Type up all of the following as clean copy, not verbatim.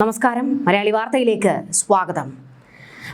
നമസ്കാരം, മലയാളി വാർത്തയിലേക്ക് സ്വാഗതം.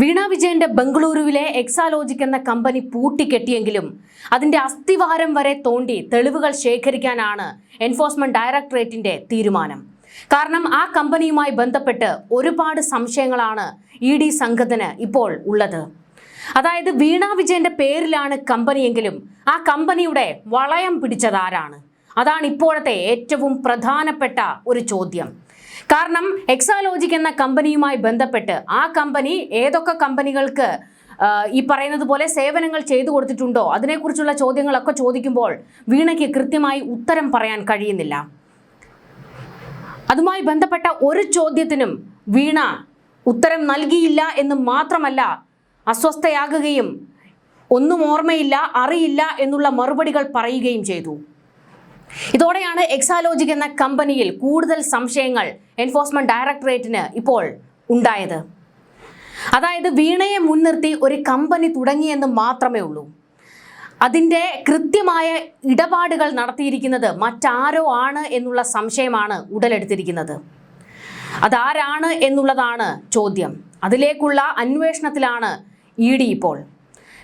വീണ വിജയന്റെ ബംഗളൂരുവിലെ എക്സാലോജിക് എന്ന കമ്പനി പൂട്ടിക്കെട്ടിയെങ്കിലും അതിന്റെ അസ്ഥിവാരം വരെ തോണ്ടി തെളിവുകൾ ശേഖരിക്കാനാണ് എൻഫോഴ്സ്മെന്റ് ഡയറക്ടറേറ്റിന്റെ തീരുമാനം. കാരണം ആ കമ്പനിയുമായി ബന്ധപ്പെട്ട് ഒരുപാട് സംശയങ്ങളാണ് ED സംഘത്തിന് ഇപ്പോൾ ഉള്ളത്. അതായത് വീണ വിജയന്റെ പേരിലാണ് കമ്പനിയെങ്കിലും ആ കമ്പനിയുടെ വളയം പിടിച്ചതാരാണ്? അതാണ് ഇപ്പോഴത്തെ ഏറ്റവും പ്രധാനപ്പെട്ട ഒരു ചോദ്യം. കാരണം എക്സാലോജിക് എന്ന കമ്പനിയുമായി ബന്ധപ്പെട്ട് ആ കമ്പനി ഏതൊക്കെ കമ്പനികൾക്ക് ഈ പറയുന്നത് പോലെ സേവനങ്ങൾ ചെയ്തു കൊടുത്തിട്ടുണ്ടോ അതിനെക്കുറിച്ചുള്ള ചോദ്യങ്ങളൊക്കെ ചോദിക്കുമ്പോൾ വീണയ്ക്ക് കൃത്യമായി ഉത്തരം പറയാൻ കഴിയുന്നില്ല. അതുമായി ബന്ധപ്പെട്ട ഒരു ചോദ്യത്തിനും വീണ ഉത്തരം നൽകിയില്ല എന്ന് മാത്രമല്ല, അസ്വസ്ഥയാകുകയും ഒന്നും ഓർമ്മയില്ല, അറിയില്ല എന്നുള്ള മറുപടികൾ പറയുകയും ചെയ്തു. ഇതോടെയാണ് എക്സാലോജിക് എന്ന കമ്പനിയിൽ കൂടുതൽ സംശയങ്ങൾ എൻഫോഴ്സ്മെന്റ് ഡയറക്ടറേറ്റിന് ഇപ്പോൾ ഉണ്ടായത്. അതായത് വീണയെ മുൻനിർത്തി ഒരു കമ്പനി തുടങ്ങിയെന്ന് മാത്രമേ ഉള്ളൂ. അതിൻ്റെ കൃത്യമായ ഇടപാടുകൾ നടത്തിയിരിക്കുന്നത് മറ്റാരോ ആണ് എന്നുള്ള സംശയമാണ് ഉടലെടുത്തിരിക്കുന്നത്. അതാരാണ് എന്നുള്ളതാണ് ചോദ്യം. അതിലേക്കുള്ള അന്വേഷണത്തിലാണ് ED ഇപ്പോൾ.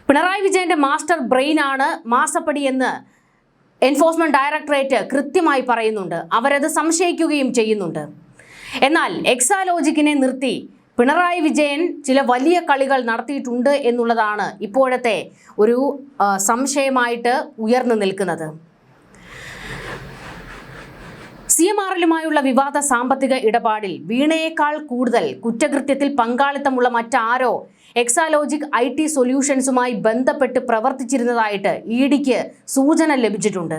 പിണറായി വിജയന്റെ മാസ്റ്റർ ബ്രെയിനാണ് മാസപ്പടി എന്ന് എൻഫോഴ്സ്മെന്റ് ഡയറക്ടറേറ്റ് കൃത്യമായി പറയുന്നുണ്ട്. അവരത് സംശയിക്കുകയും ചെയ്യുന്നുണ്ട്. എന്നാൽ എക്സാലോജിക്കിനെ നിർത്തി പിണറായി വിജയൻ ചില വലിയ കളികൾ നടത്തിയിട്ടുണ്ട് എന്നുള്ളതാണ് ഇപ്പോഴത്തെ ഒരു സംശയമായിട്ട് ഉയർന്നു നിൽക്കുന്നത്. CMRലുമായുള്ള വിവാദ സാമ്പത്തിക ഇടപാടിൽ വീണയേക്കാൾ കൂടുതൽ കുറ്റകൃത്യത്തിൽ പങ്കാളിത്തമുള്ള മറ്റാരോ എക്സാലോജിക് IT സൊല്യൂഷൻസുമായി ബന്ധപ്പെട്ട് പ്രവർത്തിച്ചിരുന്നതായിട്ട് EDക്ക് സൂചന ലഭിച്ചിട്ടുണ്ട്.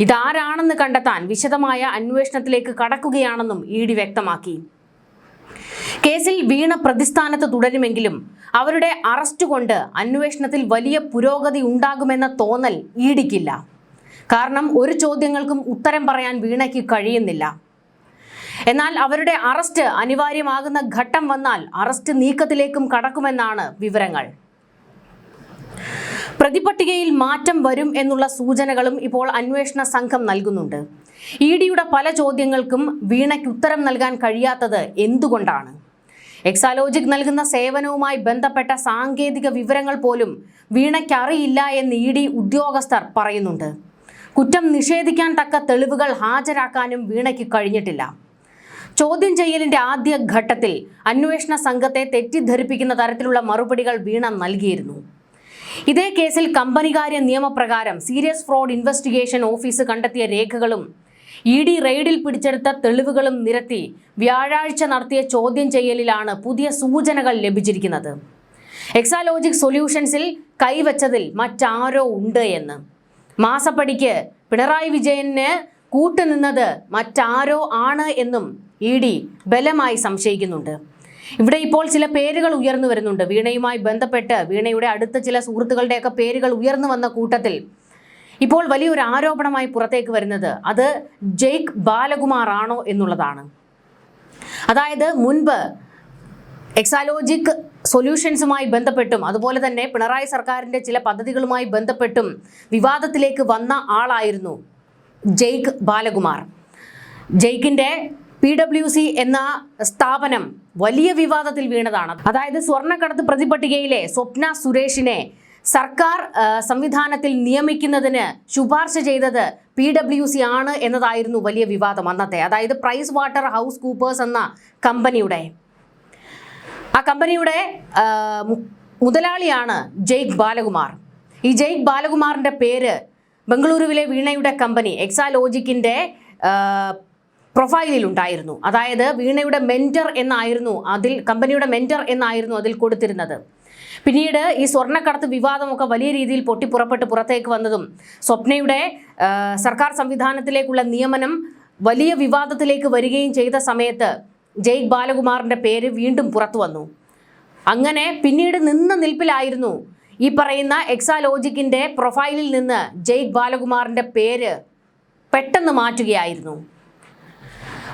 ഇതാരാണെന്ന് കണ്ടെത്താൻ വിശദമായ അന്വേഷണത്തിലേക്ക് കടക്കുകയാണെന്നും ED വ്യക്തമാക്കി. കേസിൽ വീണ പ്രതിസ്ഥാനത്ത് തുടരുമെങ്കിലും അവരുടെ അറസ്റ്റ് കൊണ്ട് അന്വേഷണത്തിൽ വലിയ പുരോഗതി ഉണ്ടാകുമെന്ന തോന്നൽ EDക്കില്ല. കാരണം ഒരു ചോദ്യങ്ങൾക്കും ഉത്തരം പറയാൻ വീണയ്ക്ക് കഴിയുന്നില്ല. എന്നാൽ അവരുടെ അറസ്റ്റ് അനിവാര്യമാകുന്ന ഘട്ടം വന്നാൽ അറസ്റ്റ് നീക്കത്തിലേക്കും കടക്കുമെന്നാണ് വിവരങ്ങൾ. പ്രതിപട്ടികയിൽ മാറ്റം വരും എന്നുള്ള സൂചനകളും ഇപ്പോൾ അന്വേഷണ സംഘം നൽകുന്നുണ്ട്. EDയുടെ പല ചോദ്യങ്ങൾക്കും വീണയ്ക്ക് ഉത്തരം നൽകാൻ കഴിയാത്തത് എന്തുകൊണ്ടാണ്? എക്സാലോജിക് നൽകുന്ന സേവനവുമായി ബന്ധപ്പെട്ട സാങ്കേതിക വിവരങ്ങൾ പോലും വീണയ്ക്ക് അറിയില്ല എന്ന് ED ഉദ്യോഗസ്ഥർ പറയുന്നുണ്ട്. കുറ്റം നിഷേധിക്കാൻ തക്ക തെളിവുകൾ ഹാജരാക്കാനും വീണയ്ക്ക് കഴിഞ്ഞിട്ടില്ല. ചോദ്യം ചെയ്യലിന്റെ ആദ്യ ഘട്ടത്തിൽ അന്വേഷണ സംഘത്തെ തെറ്റിദ്ധരിപ്പിക്കുന്ന തരത്തിലുള്ള മറുപടികൾ വീണ നൽകിയിരുന്നു. ഇതേ കേസിൽ കമ്പനികാര്യ നിയമപ്രകാരം സീരിയസ് ഫ്രോഡ് ഇൻവെസ്റ്റിഗേഷൻ ഓഫീസ് കണ്ടെത്തിയ രേഖകളും ED റെയ്ഡിൽ പിടിച്ചെടുത്ത തെളിവുകളും നിരത്തി വ്യാഴാഴ്ച നടത്തിയ ചോദ്യം ചെയ്യലിലാണ് പുതിയ സൂചനകൾ ലഭിച്ചിരിക്കുന്നത്. എക്സാലോജിക് സൊല്യൂഷൻസിൽ കൈവച്ചതിൽ മറ്റാരോ ഉണ്ട് എന്ന്. മാസപ്പടിക്ക് പിണറായി വിജയന് കൂട്ടുനിന്നത് മറ്റാരോ ആണ് എന്നും ED ബലമായി സംശയിക്കുന്നുണ്ട്. ഇവിടെ ഇപ്പോൾ ചില പേരുകൾ ഉയർന്നു വരുന്നുണ്ട്. വീണയുമായി ബന്ധപ്പെട്ട് വീണയുടെ അടുത്ത ചില സുഹൃത്തുക്കളുടെയൊക്കെ പേരുകൾ ഉയർന്നു വന്ന കൂട്ടത്തിൽ ഇപ്പോൾ വലിയൊരു ആരോപണമായി പുറത്തേക്ക് വരുന്നത് അത് ജെയ്ക്ക് ബാലകുമാർ ആണോ എന്നുള്ളതാണ്. അതായത് മുൻപ് എക്സാലോജിക് സൊല്യൂഷൻസുമായി ബന്ധപ്പെട്ടും അതുപോലെ തന്നെ പിണറായി സർക്കാരിൻ്റെ ചില പദ്ധതികളുമായി ബന്ധപ്പെട്ടും വിവാദത്തിലേക്ക് വന്ന ആളായിരുന്നു ജെയ്ക്ക് ബാലകുമാർ. ജെയ്ക്കിൻ്റെ PWC എന്ന സ്ഥാപനം വലിയ വിവാദത്തിൽ വീണതാണ്. അതായത് സ്വർണ്ണക്കടത്ത് പ്രതിപട്ടികയിലെ സ്വപ്ന സുരേഷിനെ സർക്കാർ സംവിധാനത്തിൽ നിയമിക്കുന്നതിന് ശുപാർശ ചെയ്തത് PWC ആണ് എന്നതായിരുന്നു വലിയ വിവാദം അന്നത്തെ. അതായത് പ്രൈസ് വാട്ടർ ഹൗസ് കൂപ്പേഴ്സ് എന്ന കമ്പനിയുടെ ആ കമ്പനിയുടെ മുതലാളിയാണ് ജെയ്ക്ക് ബാലകുമാർ. ഈ ജെയ്ക്ക് ബാലകുമാറിൻ്റെ പേര് ബംഗളൂരുവിലെ വീണയുടെ കമ്പനി എക്സാലോജിക്കിൻ്റെ പ്രൊഫൈലിൽ ഉണ്ടായിരുന്നു. അതായത് വീണയുടെ മെൻറ്റർ എന്നായിരുന്നു അതിൽ, കമ്പനിയുടെ മെൻറ്റർ എന്നായിരുന്നു അതിൽ കൊടുത്തിരുന്നത്. പിന്നീട് ഈ സ്വർണ്ണക്കടത്ത് വിവാദമൊക്കെ വലിയ രീതിയിൽ പൊട്ടിപ്പുറപ്പെട്ട് പുറത്തേക്ക് വന്നതും സ്വപ്നയുടെ സർക്കാർ സംവിധാനത്തിലേക്കുള്ള നിയമനം വലിയ വിവാദത്തിലേക്ക് വരികയും ചെയ്ത സമയത്ത് ജെയ്ക്ക് ബാലകുമാറിൻ്റെ പേര് വീണ്ടും പുറത്തു വന്നു. അങ്ങനെ പിന്നീട് നിന്ന നിൽപ്പിലായിരുന്നു ഈ പറയുന്ന എക്സാലോജിക്കിൻ്റെ പ്രൊഫൈലിൽ നിന്ന് ജെയ്ക്ക് ബാലകുമാറിൻ്റെ പേര് പെട്ടെന്ന് മാറ്റുകയായിരുന്നു.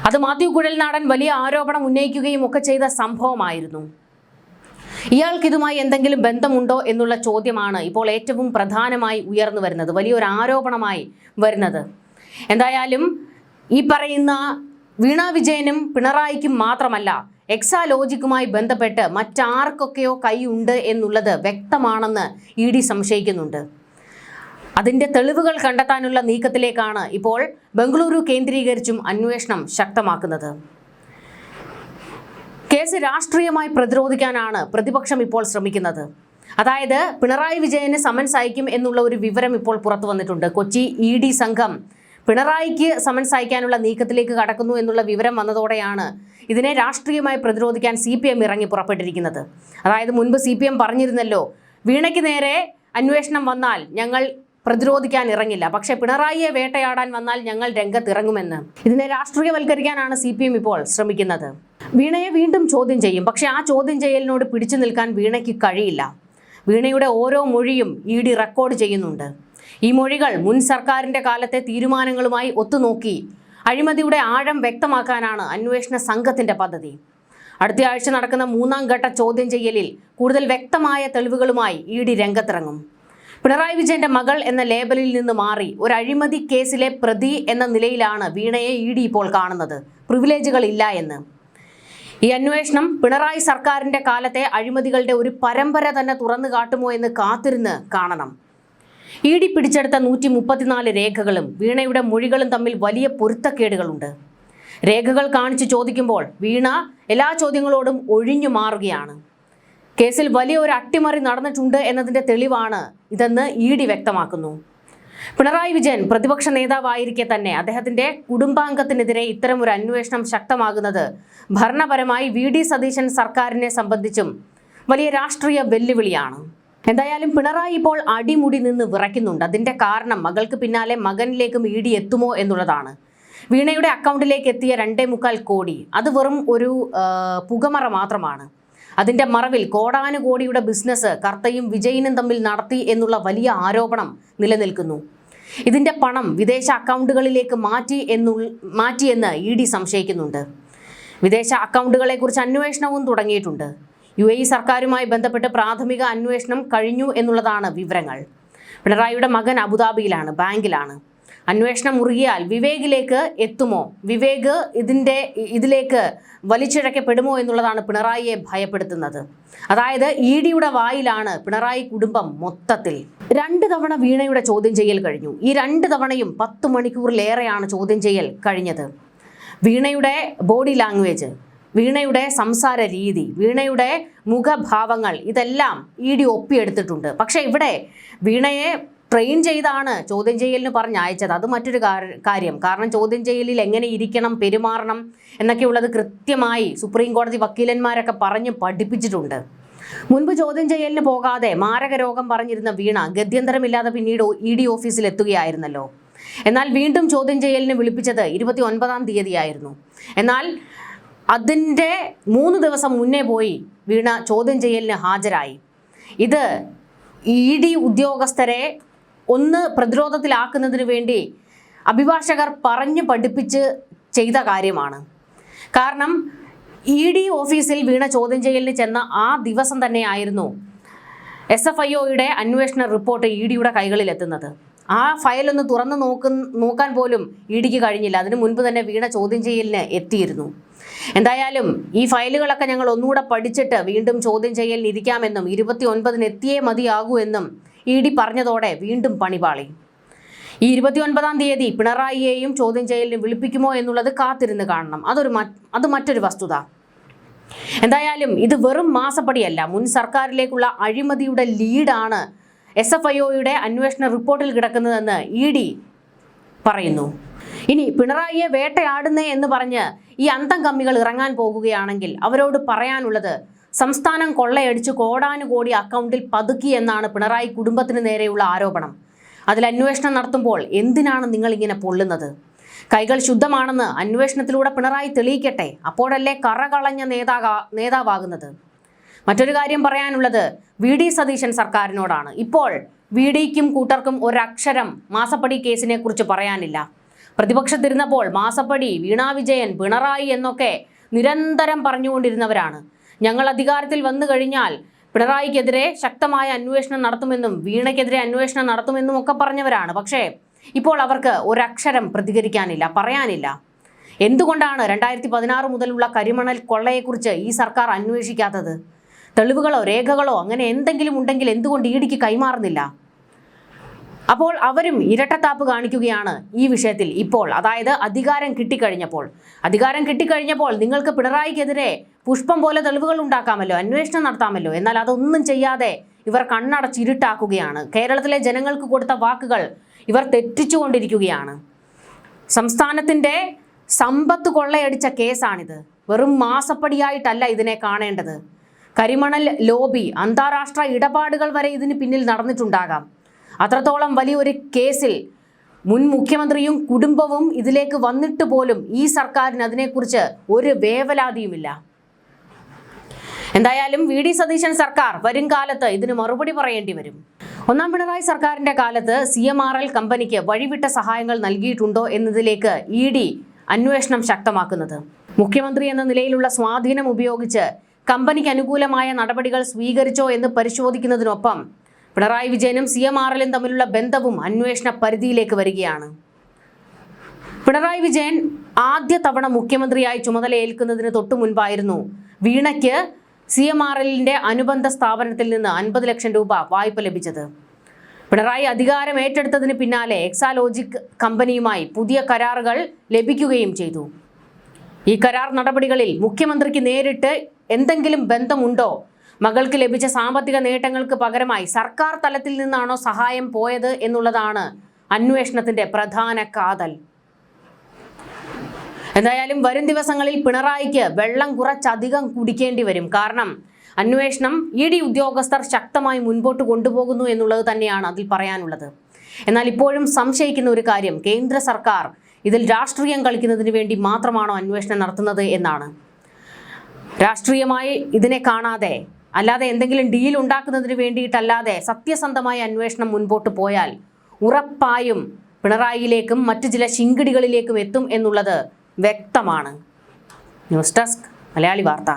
അത് മാത്യു കുഴൽനാടൻ വലിയ ആരോപണം ഉന്നയിക്കുകയും ഒക്കെ ചെയ്ത സംഭവമായിരുന്നു. ഇയാൾക്ക് ഇതുമായി എന്തെങ്കിലും ബന്ധമുണ്ടോ എന്നുള്ള ചോദ്യമാണ് ഇപ്പോൾ ഏറ്റവും പ്രധാനമായി ഉയർന്നു വരുന്നത്, വലിയൊരു ആരോപണമായി വരുന്നത്. എന്തായാലും ഈ പറയുന്ന വീണ വിജയനും പിണറായിക്കും മാത്രമല്ല എക്സാലോജിക്കുമായി ബന്ധപ്പെട്ട് മറ്റാർക്കൊക്കെയോ കൈയുണ്ട് എന്നുള്ളത് വ്യക്തമാണെന്ന് ED സംശയിക്കുന്നുണ്ട്. അതിന്റെ തെളിവുകൾ കണ്ടെത്താനുള്ള നീക്കത്തിലേക്കാണ് ഇപ്പോൾ ബംഗളൂരു കേന്ദ്രീകരിച്ചും അന്വേഷണം ശക്തമാക്കുന്നത്. കേസ് രാഷ്ട്രീയമായി പ്രതിരോധിക്കാനാണ് പ്രതിപക്ഷം ഇപ്പോൾ ശ്രമിക്കുന്നത്. അതായത് പിണറായി വിജയന് സമൻസ് അയക്കും എന്നുള്ള ഒരു വിവരം ഇപ്പോൾ പുറത്തു വന്നിട്ടുണ്ട്. കൊച്ചി ED സംഘം പിണറായിക്ക് സമൻസ് അയക്കാനുള്ള നീക്കത്തിലേക്ക് കടക്കുന്നു എന്നുള്ള വിവരം വന്നതോടെയാണ് ഇതിനെ രാഷ്ട്രീയമായി പ്രതിരോധിക്കാൻ CPM ഇറങ്ങി പുറപ്പെട്ടിരിക്കുന്നത്. അതായത് മുൻപ് CPM പറഞ്ഞിരുന്നല്ലോ, വീണയ്ക്ക് നേരെ അന്വേഷണം വന്നാൽ ഞങ്ങൾ പ്രതിരോധിക്കാൻ ഇറങ്ങില്ല, പക്ഷേ പിണറായിയെ വേട്ടയാടാൻ വന്നാൽ ഞങ്ങൾ രംഗത്തിറങ്ങുമെന്ന്. ഇതിനെ രാഷ്ട്രീയവൽക്കരിക്കാനാണ് CPM ഇപ്പോൾ ശ്രമിക്കുന്നത്. വീണയെ വീണ്ടും ചോദ്യം ചെയ്യും, പക്ഷേ ആ ചോദ്യം ചെയ്യലിനോട് പിടിച്ചു നിൽക്കാൻ വീണയ്ക്ക് കഴിയില്ല. വീണയുടെ ഓരോ മൊഴിയും ED റെക്കോർഡ് ചെയ്യുന്നുണ്ട്. ഈ മൊഴികൾ മുൻ സർക്കാരിന്റെ കാലത്തെ തീരുമാനങ്ങളുമായി ഒത്തുനോക്കി അഴിമതിയുടെ ആഴം വ്യക്തമാക്കാനാണ് അന്വേഷണ സംഘത്തിന്റെ പദ്ധതി. അടുത്ത ആഴ്ച നടക്കുന്ന 3ാം ഘട്ട ചോദ്യം ചെയ്യലിൽ കൂടുതൽ വ്യക്തമായ തെളിവുകളുമായി ED രംഗത്തിറങ്ങും. പിണറായി വിജയന്റെ മകൾ എന്ന ലേബലിൽ നിന്ന് മാറി ഒരു അഴിമതി കേസിലെ പ്രതി എന്ന നിലയിലാണ് വീണയെ ED ഇപ്പോൾ കാണുന്നത്. പ്രിവിലേജുകൾ ഇല്ല എന്ന്. ഈ അന്വേഷണം പിണറായി സർക്കാരിന്റെ കാലത്തെ അഴിമതികളുടെ ഒരു പരമ്പര തന്നെ തുറന്നു കാട്ടുമോ എന്ന് കാത്തിരുന്ന് കാണണം. ED പിടിച്ചെടുത്ത 134 രേഖകളും വീണയുടെ മൊഴികളും തമ്മിൽ വലിയ പൊരുത്തക്കേടുകളുണ്ട്. രേഖകൾ കാണിച്ച് ചോദിക്കുമ്പോൾ വീണ എല്ലാ ചോദ്യങ്ങളോടും ഒഴിഞ്ഞു മാറുകയാണ്. കേസിൽ വലിയ ഒരു അട്ടിമറി നടന്നിട്ടുണ്ട് എന്നതിന്റെ തെളിവാണ് ഇതെന്ന് ED വ്യക്തമാക്കുന്നു. പിണറായി വിജയൻ പ്രതിപക്ഷ നേതാവായിരിക്കെ തന്നെ അദ്ദേഹത്തിന്റെ കുടുംബാംഗത്തിനെതിരെ ഇത്തരം ഒരു അന്വേഷണം ശക്തമാകുന്നത് ഭരണപരമായി VD സതീശൻ സർക്കാരിനെ സംബന്ധിച്ചും വലിയ രാഷ്ട്രീയ വെല്ലുവിളിയാണ്. എന്തായാലും പിണറായി ഇപ്പോൾ അടിമുടി നിന്ന് വിറയ്ക്കുന്നുണ്ട്. അതിന്റെ കാരണം മകൾക്ക് പിന്നാലെ മകനിലേക്കും ED എത്തുമോ എന്നുള്ളതാണ്. വീണയുടെ അക്കൗണ്ടിലേക്ക് എത്തിയ 2.25 കോടി അത് വെറും ഒരു പുകമറ മാത്രമാണ്. അതിന്റെ മറവിൽ കോടാനുകോടിയുടെ ബിസിനസ് കർത്തയും വിജയനും തമ്മിൽ നടത്തി എന്നുള്ള വലിയ ആരോപണം നിലനിൽക്കുന്നു. ഇതിന്റെ പണം വിദേശ അക്കൗണ്ടുകളിലേക്ക് മാറ്റിയെന്ന് ED സംശയിക്കുന്നുണ്ട്. വിദേശ അക്കൗണ്ടുകളെ കുറിച്ച് അന്വേഷണവും തുടങ്ങിയിട്ടുണ്ട്. UAE സർക്കാരുമായി ബന്ധപ്പെട്ട് പ്രാഥമിക അന്വേഷണം കഴിഞ്ഞു എന്നുള്ളതാണ് വിവരങ്ങൾ. പിണറായിയുടെ മകൻ അബുദാബിയിലാണ്, ബാങ്കിലാണ്. അന്വേഷണം മുറുകിയാൽ വിവേകിലേക്ക് എത്തുമോ, വിവേക് ഇതിലേക്ക് വലിച്ചിഴക്കപ്പെടുമോ എന്നുള്ളതാണ് പിണറായിയെ ഭയപ്പെടുത്തുന്നത്. അതായത് EDയുടെ വായിലാണ് പിണറായി കുടുംബം മൊത്തത്തിൽ. 2 തവണ വീണയുടെ ചോദ്യം ചെയ്യൽ കഴിഞ്ഞു. ഈ 2 തവണയും 10 മണിക്കൂറിലേറെയാണ് ചോദ്യം ചെയ്യൽ കഴിഞ്ഞത്. വീണയുടെ ബോഡി ലാംഗ്വേജ്, വീണയുടെ സംസാര രീതി, വീണയുടെ മുഖഭാവങ്ങൾ ഇതെല്ലാം ED ഒപ്പിയെടുത്തിട്ടുണ്ട്. പക്ഷേ ഇവിടെ വീണയെ ട്രെയിൻ ചെയ്താണ് ചോദ്യം ചെയ്യലിന് പറഞ്ഞയച്ചത്. അത് മറ്റൊരു കാര്യം. കാരണം ചോദ്യം ചെയ്യലിൽ എങ്ങനെ ഇരിക്കണം, പെരുമാറണം എന്നൊക്കെയുള്ളത് കൃത്യമായി സുപ്രീം കോടതി വക്കീലന്മാരൊക്കെ പറഞ്ഞ് പഠിപ്പിച്ചിട്ടുണ്ട്. മുൻപ് ചോദ്യം ചെയ്യലിന് പോകാതെ മാരക രോഗം പറഞ്ഞിരുന്ന വീണ ഗത്യന്തരമില്ലാതെ പിന്നീട് ED ഓഫീസിൽ എത്തുകയായിരുന്നല്ലോ. എന്നാൽ വീണ്ടും ചോദ്യം ചെയ്യലിന് വിളിപ്പിച്ചത് 29ാം തീയതിയായിരുന്നു. എന്നാൽ അതിൻ്റെ 3 ദിവസം മുന്നേ പോയി വീണ ചോദ്യം ചെയ്യലിന് ഹാജരായി. ഇത് ED ഉദ്യോഗസ്ഥരെ ഒന്ന് പ്രതിരോധത്തിലാക്കുന്നതിന് വേണ്ടി അഭിഭാഷകർ പറഞ്ഞു പഠിപ്പിച്ച് ചെയ്ത കാര്യമാണ്. കാരണം ED ഓഫീസിൽ വീണ ചോദ്യം ചെയ്യലിന് ചെന്ന ആ ദിവസം തന്നെയായിരുന്നു SFIOയുടെ അന്വേഷണ റിപ്പോർട്ട് EDയുടെ കൈകളിൽ എത്തുന്നത്. ആ ഫയലൊന്ന് തുറന്ന് നോക്കാൻ പോലും EDക്ക് കഴിഞ്ഞില്ല. അതിനു മുൻപ് തന്നെ വീണ ചോദ്യം ചെയ്യലിന് എത്തിയിരുന്നു. എന്തായാലും ഈ ഫയലുകളൊക്കെ ഞങ്ങൾ ഒന്നുകൂടെ പഠിച്ചിട്ട് വീണ്ടും ചോദ്യം ചെയ്യലിന് ഇരിക്കാമെന്നും 29-ന് എത്തിയേ മതിയാകൂ എന്നും ED പറഞ്ഞതോടെ വീണ്ടും പണിപാളി. ഈ 29ാം തീയതി പിണറായിയെയും ചോദ്യം ചെയ്യലിന് വിളിപ്പിക്കുമോ എന്നുള്ളത് കാത്തിരുന്ന് കാണണം. അത് മറ്റൊരു വസ്തുത. എന്തായാലും ഇത് വെറും മാസപ്പടിയല്ല. മുൻ സർക്കാരിലേക്കുള്ള അഴിമതിയുടെ ലീഡാണ് SFIOയുടെ അന്വേഷണ റിപ്പോർട്ടിൽ കിടക്കുന്നതെന്ന് ED പറയുന്നു. ഇനി പിണറായിയെ വേട്ടയാടുന്നേ എന്ന് പറഞ്ഞ് ഈ അന്തം കമ്മികൾ ഇറങ്ങാൻ പോകുകയാണെങ്കിൽ അവരോട് പറയാനുള്ളത്, സംസ്ഥാനം കൊള്ളയടിച്ച് കോടാനുകോടി അക്കൗണ്ടിൽ പതുക്കി എന്നാണ് പിണറായി കുടുംബത്തിന് നേരെയുള്ള ആരോപണം. അതിൽ അന്വേഷണം നടത്തുമ്പോൾ എന്തിനാണ് നിങ്ങൾ ഇങ്ങനെ പൊള്ളുന്നത്? കൈകൾ ശുദ്ധമാണെന്ന് അന്വേഷണത്തിലൂടെ പിണറായി തെളിയിക്കട്ടെ. അപ്പോഴല്ലേ കറകളഞ്ഞ നേതാവാകുന്നത്. മറ്റൊരു കാര്യം പറയാനുള്ളത് VD സതീശൻ സർക്കാരിനോടാണ്. ഇപ്പോൾ VDക്കും കൂട്ടർക്കും ഒരക്ഷരം മാസപ്പടി കേസിനെ കുറിച്ച് പറയാനില്ല. പ്രതിപക്ഷത്തിരുന്നപ്പോൾ മാസപ്പടി, വീണ വിജയൻ, പിണറായി എന്നൊക്കെ നിരന്തരം പറഞ്ഞുകൊണ്ടിരുന്നവരാണ്. ഞങ്ങൾ അധികാരത്തിൽ വന്നു കഴിഞ്ഞാൽ പിണറായിക്കെതിരെ ശക്തമായ അന്വേഷണം നടത്തുമെന്നും വീണയ്ക്കെതിരെ അന്വേഷണം നടത്തുമെന്നും ഒക്കെ പറഞ്ഞവരാണ്. പക്ഷേ ഇപ്പോൾ അവർക്ക് ഒരക്ഷരം പ്രതികരിക്കാനില്ല, പറയാനില്ല. എന്തുകൊണ്ടാണ് 2016 മുതലുള്ള കരിമണൽ കൊള്ളയെക്കുറിച്ച് ഈ സർക്കാർ അന്വേഷിക്കാത്തത്? തെളിവുകളോ രേഖകളോ അങ്ങനെ എന്തെങ്കിലും ഉണ്ടെങ്കിൽ എന്തുകൊണ്ട് ഇഡിക്ക് കൈമാറുന്നില്ല? അപ്പോൾ അവരും ഇരട്ടത്താപ്പ് കാണിക്കുകയാണ് ഈ വിഷയത്തിൽ ഇപ്പോൾ. അതായത് അധികാരം കിട്ടിക്കഴിഞ്ഞപ്പോൾ നിങ്ങൾക്ക് പിണറായിക്കെതിരെ പുഷ്പം പോലെ തെളിവുകൾ ഉണ്ടാക്കാമല്ലോ, അന്വേഷണം നടത്താമല്ലോ. എന്നാൽ അതൊന്നും ചെയ്യാതെ ഇവർ കണ്ണടച്ചിരുട്ടാക്കുകയാണ്. കേരളത്തിലെ ജനങ്ങൾക്ക് കൊടുത്ത വാക്കുകൾ ഇവർ തെറ്റിച്ചുകൊണ്ടിരിക്കുകയാണ്. സംസ്ഥാനത്തിൻ്റെ സമ്പത്ത് കൊള്ളയടിച്ച കേസാണിത്. വെറും മാസപ്പടിയായിട്ടല്ല ഇതിനെ കാണേണ്ടത്. കരിമണൽ ലോബി, അന്താരാഷ്ട്ര ഇടപാടുകൾ വരെ ഇതിന് പിന്നിൽ നടന്നിട്ടുണ്ടാകാം. അത്രത്തോളം വലിയൊരു കേസിൽ മുൻ മുഖ്യമന്ത്രിയും കുടുംബവും ഇതിലേക്ക് വന്നിട്ട് പോലും ഈ സർക്കാരിന് അതിനെക്കുറിച്ച് ഒരു വേവലാതിയുമില്ല. എന്തായാലും വി.ഡി. സതീശൻ സർക്കാർ വരും കാലത്ത് ഇതിന് മറുപടി പറയേണ്ടി വരും. ഒന്നാം പിണറായി സർക്കാരിന്റെ കാലത്ത് CMRL കമ്പനിക്ക് വഴിവിട്ട സഹായങ്ങൾ നൽകിയിട്ടുണ്ടോ എന്നതിലേക്ക് ഇഡി അന്വേഷണം ശക്തമാക്കുന്നത്. മുഖ്യമന്ത്രി എന്ന നിലയിലുള്ള സ്വാധീനം ഉപയോഗിച്ച് കമ്പനിക്ക് അനുകൂലമായ നടപടികൾ സ്വീകരിച്ചോ എന്ന് പരിശോധിക്കുന്നതിനൊപ്പം പിണറായി വിജയനും CMRLും തമ്മിലുള്ള ബന്ധവും അന്വേഷണ പരിധിയിലേക്ക് വരികയാണ്. പിണറായി വിജയൻ ആദ്യ തവണ മുഖ്യമന്ത്രിയായി ചുമതലയേൽക്കുന്നതിന് തൊട്ടു മുൻപായിരുന്നു വീണയ്ക്ക് CMRLന്റെ അനുബന്ധ സ്ഥാപനത്തിൽ നിന്ന് 50 ലക്ഷം രൂപ വായ്പ ലഭിച്ചത്. പിണറായി അധികാരം ഏറ്റെടുത്തതിന് പിന്നാലെ എക്സാലോജിക് കമ്പനിയുമായി പുതിയ കരാറുകൾ ലഭിക്കുകയും ചെയ്തു. ഈ കരാർ നടപടികളിൽ മുഖ്യമന്ത്രിക്ക് നേരിട്ട് എന്തെങ്കിലും ബന്ധമുണ്ടോ? മകൾക്ക് ലഭിച്ച സാമ്പത്തിക നേട്ടങ്ങൾക്ക് പകരമായി സർക്കാർ തലത്തിൽ നിന്നാണോ സഹായം പോയത് എന്നുള്ളതാണ് അന്വേഷണത്തിന്റെ പ്രധാന കാതൽ. എന്തായാലും വരും ദിവസങ്ങളിൽ പിണറായിക്ക് വെള്ളം കുറച്ചധികം കുടിക്കേണ്ടി വരും. കാരണം അന്വേഷണം ഇഡി ഉദ്യോഗസ്ഥർ ശക്തമായി മുൻപോട്ട് കൊണ്ടുപോകുന്നു എന്നുള്ളത് തന്നെയാണ് അതിൽ പറയാനുള്ളത്. എന്നാൽ ഇപ്പോഴും സംശയിക്കുന്ന ഒരു കാര്യം, കേന്ദ്ര സർക്കാർ ഇതിൽ രാഷ്ട്രീയം കളിക്കുന്നതിന് വേണ്ടി മാത്രമാണോ അന്വേഷണം നടത്തുന്നത് എന്നാണ്. രാഷ്ട്രീയമായി ഇതിനെ കാണാതെ, അല്ലാതെ എന്തെങ്കിലും ഡീൽ ഉണ്ടാക്കുന്നതിന് വേണ്ടിയിട്ടല്ലാതെ സത്യസന്ധമായ അന്വേഷണം മുൻപോട്ട് പോയാൽ ഉറപ്പായും പിണറായിയിലേക്കും മറ്റു ചില ശിങ്കിടികളിലേക്കും എത്തും എന്നുള്ളത് വ്യക്തമാണ്. ന്യൂസ് ഡെസ്ക് മലയാളി വാർത്ത.